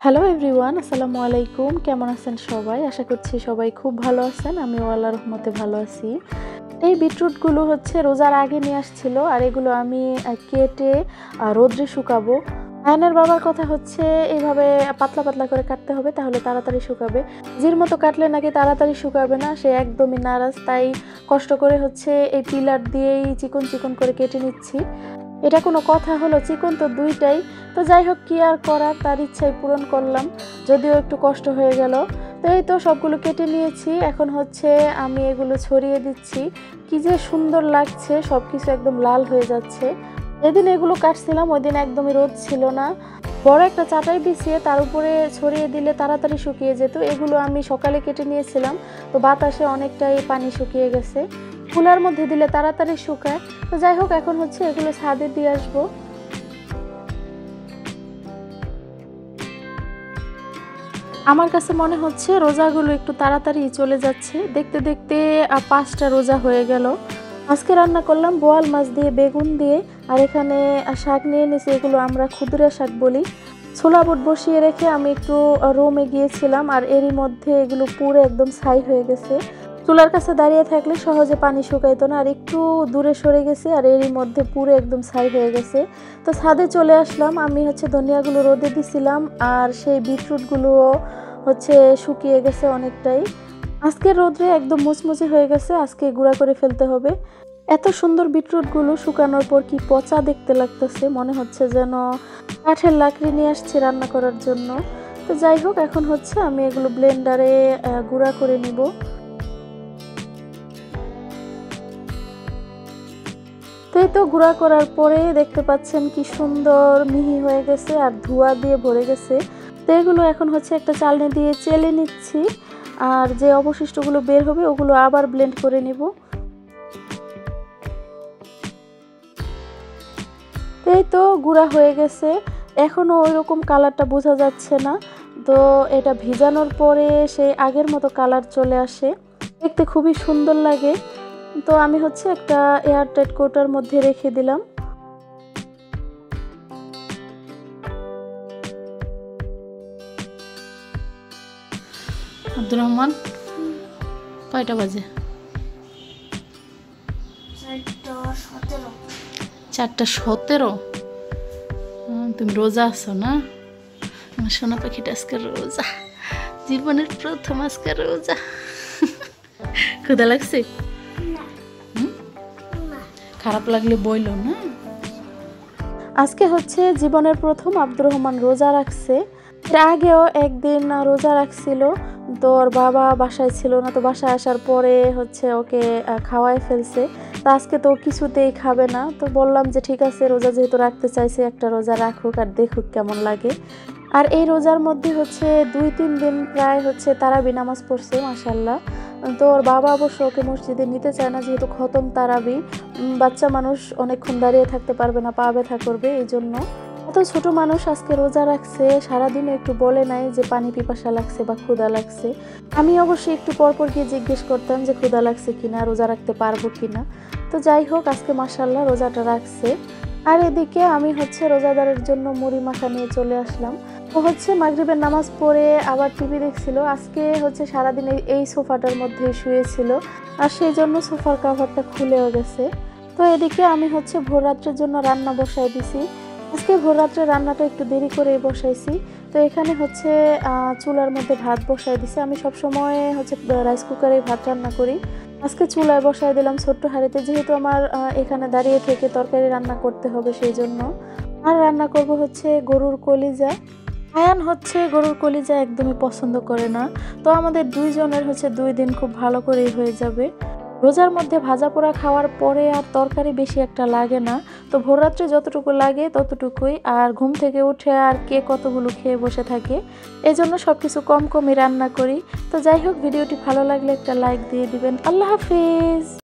Hello everyone, আসসালামু আলাইকুম। কেমন আছেন সবাই? আশা করছি সবাই খুব ভালো আছেন। আমিও আল্লাহর রহমতে ভালো আছি। এই বিটরুটগুলো হচ্ছে রোজার আগে নিয়ে আসছিল, আর এগুলো আমি কেটে রোদ্রে শুকাবো। আয়নের বাবার কথা হচ্ছে এইভাবে পাতলা পাতলা করে কাটতে হবে, তাহলে তাড়াতাড়ি শুকাবে। জির মতো কাটলে নাকি তাড়াতাড়ি শুকাবে না, সে একদমই নারাজ। তাই কষ্ট করে হচ্ছে এই পিলার দিয়েই চিকন চিকন করে কেটে নিচ্ছি। এটা কোনো কথা হলো? চিকন তো দুইটাই। তো যাই হোক, কি আর করার, তার ইচ্ছাই পূরণ করলাম, যদিও একটু কষ্ট হয়ে গেল। তো এই তো সবগুলো কেটে নিয়েছি, এখন হচ্ছে আমি এগুলো ছড়িয়ে দিচ্ছি। কি যে সুন্দর লাগছে, সব কিছু একদম লাল হয়ে যাচ্ছে। যেদিন এগুলো কাটছিলাম ওই দিন একদমই রোদ ছিল না। বড় একটা চাটাই বিছিয়ে তার উপরে ছড়িয়ে দিলে তাড়াতাড়ি শুকিয়ে যেত। এগুলো আমি সকালে কেটে নিয়েছিলাম, তো বাতাসে অনেকটাই পানি শুকিয়ে গেছে। কুলার মধ্যে দিলে তাড়াতাড়ি শুকায়। তো যাই হোক, এখন হচ্ছে এগুলো ছাদে দিয়ে আসবো। আমার কাছে মনে হচ্ছে রোজাগুলো একটু তাড়াতাড়ি চলে যাচ্ছে। দেখতে দেখতে 5টা রোজা হয়ে গেল। আজকে রান্না করলাম বোয়াল মাছ দিয়ে, বেগুন দিয়ে, আর এখানে শাক নিয়ে নিয়েছি, এগুলো আমরা খুদরা শাক বলি। ছোলা বুট বসিয়ে রেখে আমি একটু রোমে গিয়েছিলাম, আর এরই মধ্যে এগুলো পুরো একদম ছাই হয়ে গেছে। চুলার কাছে দাঁড়িয়ে থাকলে সহজে পানি শুকাইতো না, আর একটু দূরে সরে গেছে, আর এরই মধ্যে পুরো একদম ছাই হয়ে গেছে। তো ছাদে চলে আসলাম। আমি হচ্ছে ধনিয়াগুলো রোদে দিছিলাম, আর সেই বিটরুটগুলো হচ্ছে শুকিয়ে গেছে অনেকটাই। আজকের রোদ্রে একদম মুচমুচে হয়ে গেছে, আজকে গুঁড়া করে ফেলতে হবে। এত সুন্দর বিটরুটগুলো শুকানোর পর কি পচা দেখতে লাগতেছে, মনে হচ্ছে যেন কাঠের লাকড়ি নিয়ে আসছি রান্না করার জন্য। তো যাই হোক, এখন হচ্ছে আমি এগুলো ব্লেন্ডারে গুঁড়া করে নিব। তো এই তো গুঁড়া করার পরে দেখতে পাচ্ছেন কি সুন্দর মিহি হয়ে গেছে, আর ধোঁয়া দিয়ে ভরে গেছে। তো এগুলো এখন হচ্ছে একটা চালনি দিয়ে চেলে নিচ্ছি, আর যে অবশিষ্টগুলো বের হবে ওগুলো আবার ব্লেন্ড করে নিব। তো এই তো গুঁড়া হয়ে গেছে, এখনও ওই রকম কালারটা বোঝা যাচ্ছে না। তো এটা ভিজানোর পরে সেই আগের মতো কালার চলে আসে, দেখতে খুবই সুন্দর লাগে। তো আমি হচ্ছে একটা এয়ারটাইট কৌটার মধ্যে রেখে দিলাম। আব্দুর রহমান, কয়টা বাজে? 4:17। তুমি রোজা আছো না? আমার সোনা পাখিটা আজকে রোজা, জীবনের প্রথম আজকে রোজা। ক্ষুধা লাগছে? খারাপ লাগলে বইলো না। আজকে হচ্ছে জীবনের প্রথম আব্দুর রহমান রোজা রাখছে। এর আগেও একদিন রোজা রাখছিল, তো ওর বাবা বাসায় ছিল না, তো বাসায় আসার পরে হচ্ছে ওকে খাওয়াই ফেলছে। তো আজকে তো কিছুতেই খাবে না, তো বললাম যে ঠিক আছে, রোজা যেহেতু রাখতে চাইছে একটা রোজা রাখুক আর দেখুক কেমন লাগে। আর এই রোজার মধ্যে হচ্ছে 2-3 দিন প্রায় হচ্ছে তারাবি নামাজ পড়ছে, মাশাল্লাহ। তো ওর বাবা অবশ্য ওকে মসজিদে নিতে চায় না, যেহেতু খতম তারাবি, বাচ্চা মানুষ অনেকক্ষণ দাঁড়িয়ে থাকতে পারবে না, পা ব্যথা করবে, এই জন্য। এত ছোট মানুষ আজকে রোজা রাখছে, সারাদিনে একটু বলে নাই যে পানি পিপাসা লাগছে বা ক্ষুধা লাগছে। আমি অবশ্যই একটু পরপর গিয়ে জিজ্ঞেস করতাম যে ক্ষুধা লাগছে কিনা, রোজা রাখতে পারবো কিনা। তো যাই হোক, আজকে মাশাল্লাহ রোজাটা রাখছে। আর এদিকে আমি হচ্ছে রোজাদারের জন্য মুড়ি মাখা নিয়ে চলে আসলাম। ও হচ্ছে মাগরিবের নামাজ পড়ে আবার টিভি দেখছিল। আজকে হচ্ছে সারাদিন এই সোফাটার মধ্যে শুয়েছিল, আর সেই জন্য সোফার কাভারটা খুলেও গেছে। তো এদিকে আমি হচ্ছে ভোররাত্রের জন্য রান্না বসাই দিছি। আজকে ভোররাত্রে রান্নাটা একটু দেরি করে বসাইছি। তো এখানে হচ্ছে চুলার মধ্যে ভাত বসাই দিছি। আমি সব সময় হচ্ছে রাইস কুকারে ভাত রান্না করি। আজকে চুলায় বসাই দিলাম ছোট্ট হাঁড়িতে, যেহেতু আমার এখানে দাঁড়িয়ে থেকে তরকারি রান্না করতে হবে, সেই জন্য। আর রান্না করব হচ্ছে গরুর কলিজা। আয়ান হচ্ছে গরুর কলিজা একদমই পছন্দ করে না, তো আমাদের দুইজনের হচ্ছে 2 দিন খুব ভালো করেই হয়ে যাবে। রোজার মধ্যে ভাজা পোড়া খাওয়ার পরে আর তরকারি বেশি একটা লাগে না, তো ভোররাত্রে যতটুকু লাগে ততটুকুই। আর ঘুম থেকে উঠে আর কে কতগুলো খেয়ে বসে থাকে, এই জন্য সব কিছু কম কমই রান্না করি। তো যাই হোক, ভিডিওটি ভালো লাগলে একটা লাইক দিয়ে দিবেন। আল্লাহ হাফিজ।